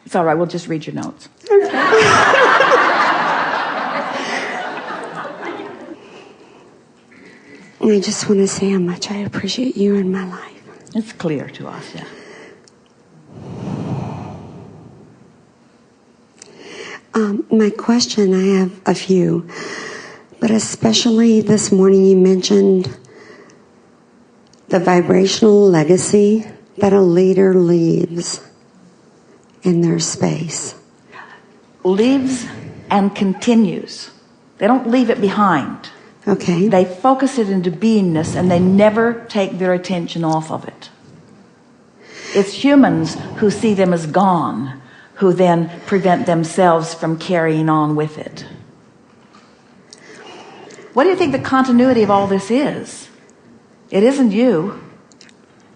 It's all right, we'll just read your notes. I just want to say how much I appreciate you in my life. It's clear to us, yeah. My question, I have a few, but especially this morning you mentioned the vibrational legacy that a leader leaves in their space. Leaves and continues. They don't leave it behind. Okay. They focus it into beingness and they never take their attention off of it. It's humans who see them as gone, who then prevent themselves from carrying on with it. What do you think the continuity of all this is? It isn't you.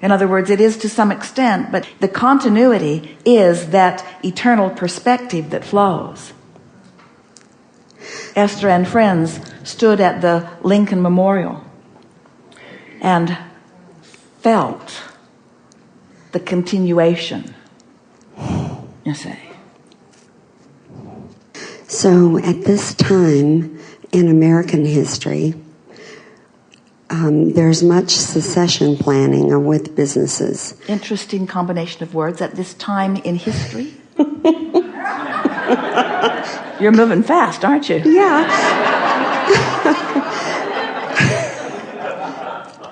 In other words, it is to some extent, but the continuity is that eternal perspective that flows. Esther and friends stood at the Lincoln Memorial and felt the continuation, you say. So at this time in American history, there's much secession planning with businesses. Interesting combination of words. At this time in history. You're moving fast, aren't you? Yeah.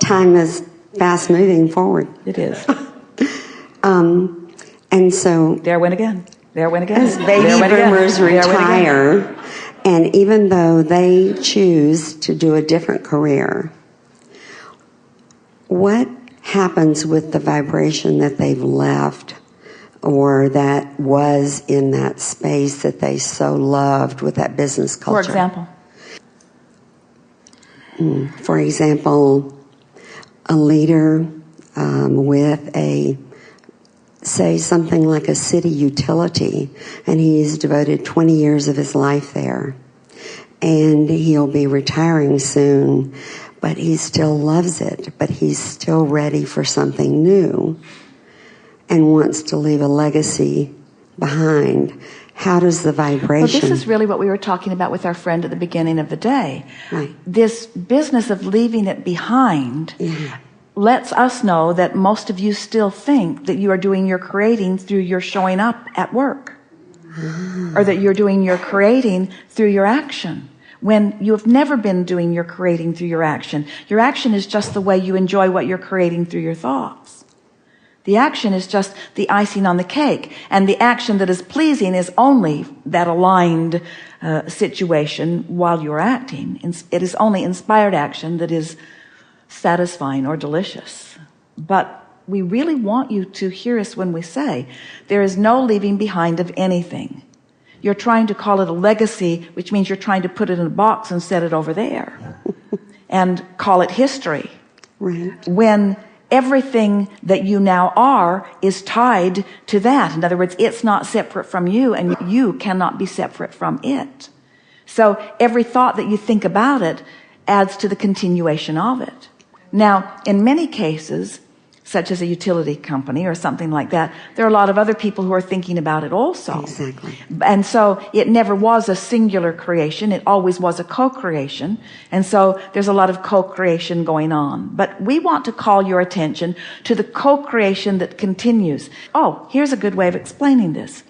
Time is fast moving forward. It is. And so there went again. As baby boomers retire, and even though they choose to do a different career, what happens with the vibration that they've left or that was in that space that they so loved with that business culture? For example, a leader with say something like a city utility, and he's devoted 20 years of his life there, and he'll be retiring soon, but he still loves it, but he's still ready for something new and wants to leave a legacy behind. How does the vibration... Well, this is really what we were talking about with our friend at the beginning of the day. Right. This business of leaving it behind lets us know that most of you still think that you are doing your creating through your showing up at work. Or that you're doing your creating through your action, when you have never been doing your creating through your action. Your action is just the way you enjoy what you're creating through your thoughts. The action is just the icing on the cake, and the action that is pleasing is only that aligned situation while you're acting. It is only inspired action that is satisfying or delicious. But we really want you to hear us when we say there is no leaving behind of anything. You're trying to call it a legacy, which means you're trying to put it in a box and set it over there and call it history. Right. When everything that you now are is tied to that. In other words, it's not separate from you, and you cannot be separate from it. So every thought that you think about it adds to the continuation of it. Now, in many cases, such as a utility company or something like that, there are a lot of other people who are thinking about it also. Exactly. And so it never was a singular creation. It always was a co-creation. And so there's a lot of co-creation going on. But we want to call your attention to the co-creation that continues. Oh, here's a good way of explaining this.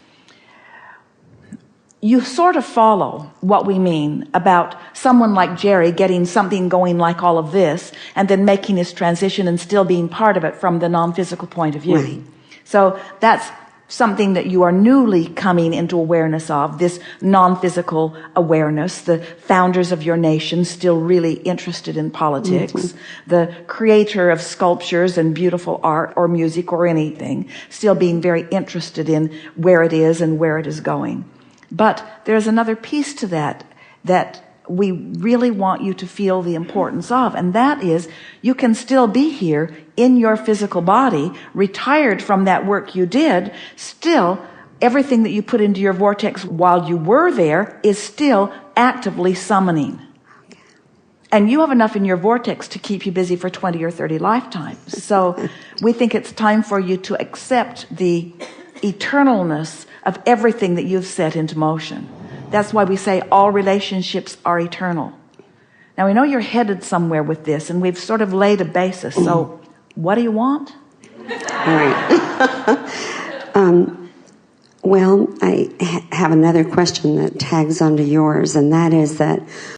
You sort of follow what we mean about someone like Jerry getting something going like all of this and then making his transition and still being part of it from the non-physical point of view. Right. So that's something that you are newly coming into awareness of, this non-physical awareness. The founders of your nation still really interested in politics. The creator of sculptures and beautiful art or music or anything still being very interested in where it is and where it is going. But there's another piece to that we really want you to feel the importance of, and that is you can still be here in your physical body, retired from that work you did. Still, everything that you put into your vortex while you were there is still actively summoning. And you have enough in your vortex to keep you busy for 20 or 30 lifetimes. So we think it's time for you to accept the eternalness of everything that you've set into motion. That's why we say all relationships are eternal. Now we know you're headed somewhere with this, and we've sort of laid a basis. So what do you want? All right. Well, I have another question that tags onto yours, and that is that